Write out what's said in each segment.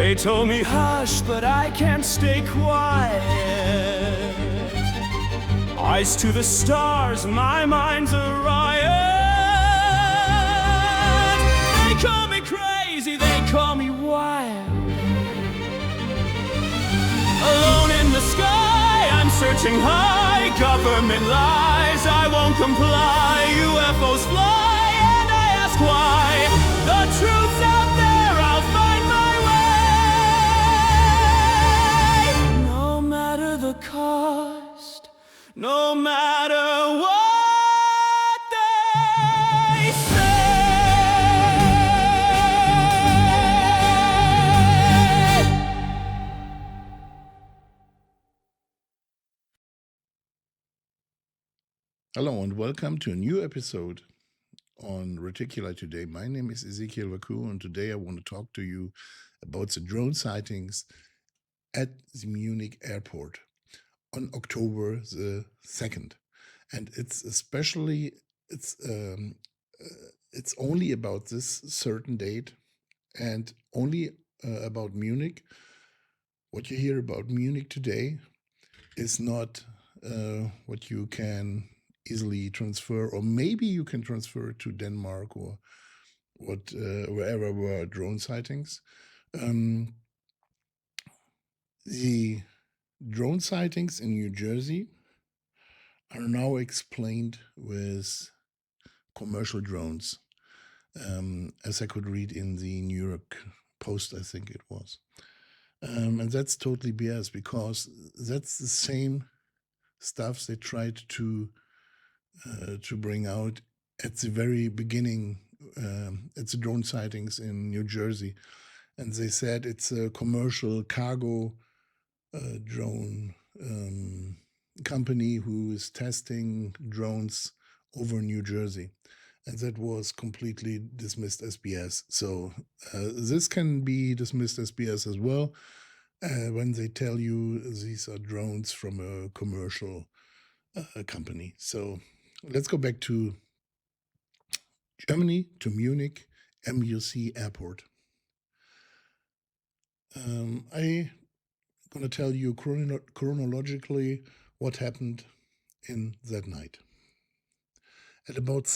They told me hush, but I can't stay quiet. Eyes to the stars, my mind's a riot. They call me crazy, they call me wild. Alone in the sky, I'm searching high. Government lies, I won't comply. UFOs fly, and I ask why. The truth's out there, I'll find my way. No matter the cost, no matter what they say. Hello and welcome to a new episode on Reticuli Today. My name is Ezekiel Vacuo, and today I want to talk to you about the drone sightings at the Munich Airport on October the 2nd. And it's only about this certain date and only about Munich. What you hear about Munich today is not what you can easily transfer, or maybe you can transfer it to Denmark or wherever were drone sightings. The drone sightings in New Jersey are now explained with commercial drones, as I could read in the New York Post, I think it was. And that's totally BS, because that's the same stuff they tried to bring out at the very beginning, at the drone sightings in New Jersey. And they said it's a commercial cargo drone company who is testing drones over New Jersey. And that was completely dismissed as BS. So this can be dismissed as BS as well when they tell you these are drones from a commercial company. So let's go back to Germany, to Munich, MUC Airport. I'm going to tell you chronologically what happened in that night. At about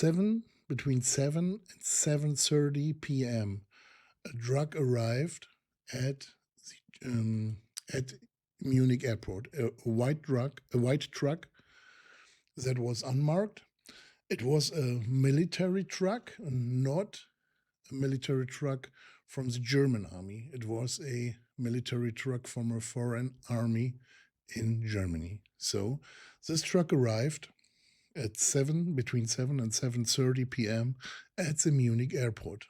between 7 and 7:30 p.m., a truck arrived at Munich Airport, a white truck that was unmarked. It was a military truck, not a military truck from the German army. It was a military truck from a foreign army in Germany. So this truck arrived at between 7 and 7:30 p.m. at the Munich Airport.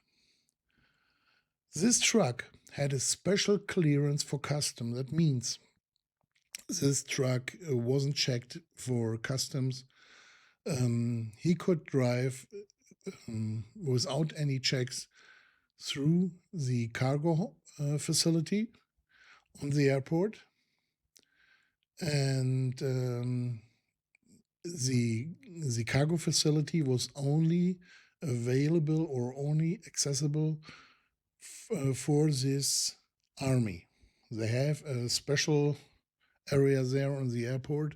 This truck had a special clearance for custom. That means this truck wasn't checked for customs. He could drive without any checks through the cargo facility on the airport. And the cargo facility was only available or only accessible for this army. They have a special area there on the airport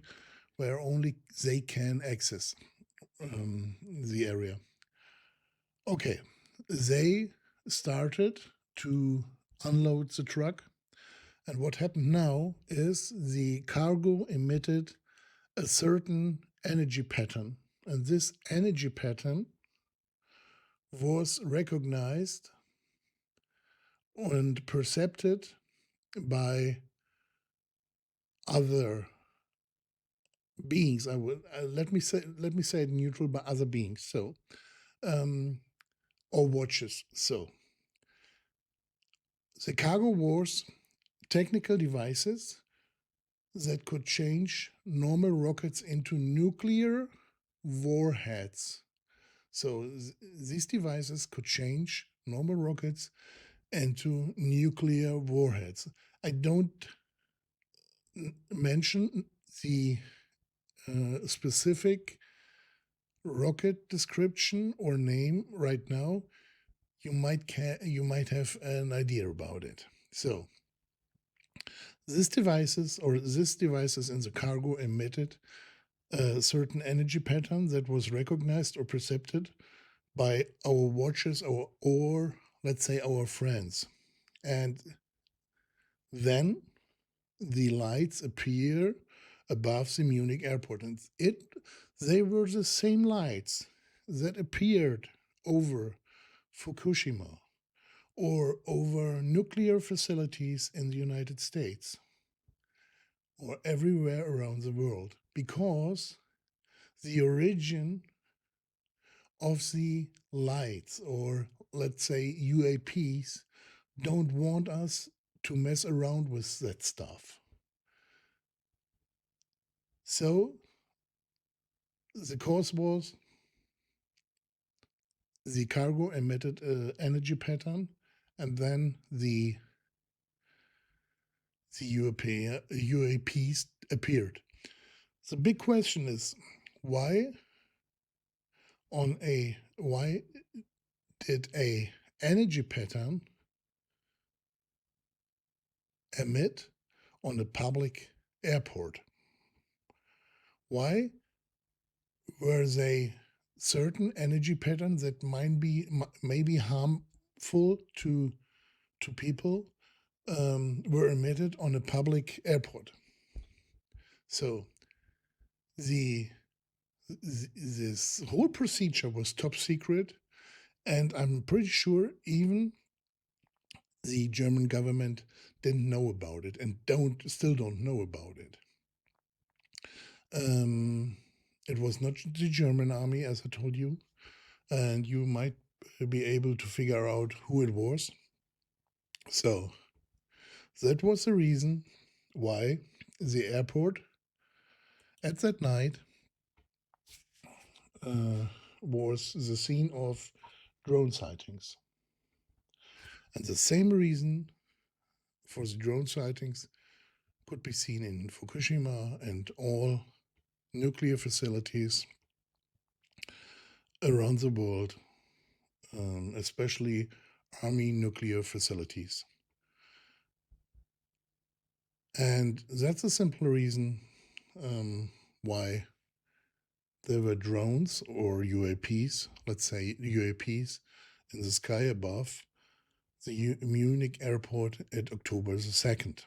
where only they can access the area. Okay, they started to unload the truck, and what happened now is the cargo emitted a certain energy pattern, and this energy pattern was recognized and perceived by other beings. Let me say it neutral, by other beings. So, or watches. So, the cargo was technical devices that could change normal rockets into nuclear warheads. So these devices could change normal rockets into nuclear warheads. I don't mention the specific rocket description or name right now. You might have an idea about it. So These devices in the cargo emitted a certain energy pattern that was recognized or perceived by our watchers or let's say our friends. And then the lights appear above the Munich airport, and they were the same lights that appeared over Fukushima or over nuclear facilities in the United States or everywhere around the world, because the origin of the lights, or let's say UAPs, don't want us to mess around with that stuff. So the cause was the cargo emitted an energy pattern, and then the UAPs appeared. The big question is, why did a energy pattern emit on a public airport? Why were they certain energy patterns that may be harmful to people were emitted on a public airport? So this whole procedure was top secret, and I'm pretty sure even the German government didn't know about it and still don't know about it. It was not the German army, as I told you, and you might be able to figure out who it was. So that was the reason why the airport at that night was the scene of drone sightings. And the same reason for the drone sightings could be seen in Fukushima and all nuclear facilities around the world, especially army nuclear facilities. And that's a simple reason why there were drones or UAPs, let's say UAPs, in the sky above the Munich airport at October the 2nd.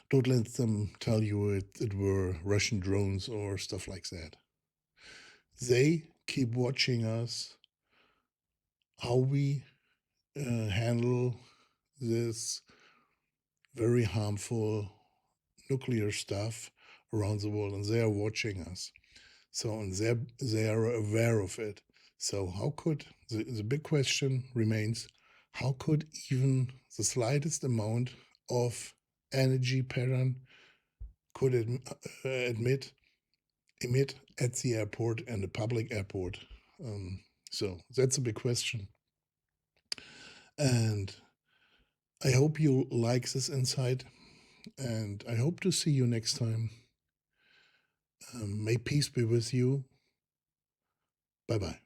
Don't let them tell you it were Russian drones or stuff like that. They keep watching us, how we handle this very harmful nuclear stuff around the world, and they are watching us. So, and they are aware of it. So how could, the big question remains, how could even the slightest amount of energy pattern could emit at the airport and a public airport? So that's a big question. And I hope you like this insight, and I hope to see you next time. May peace be with you. Bye-bye.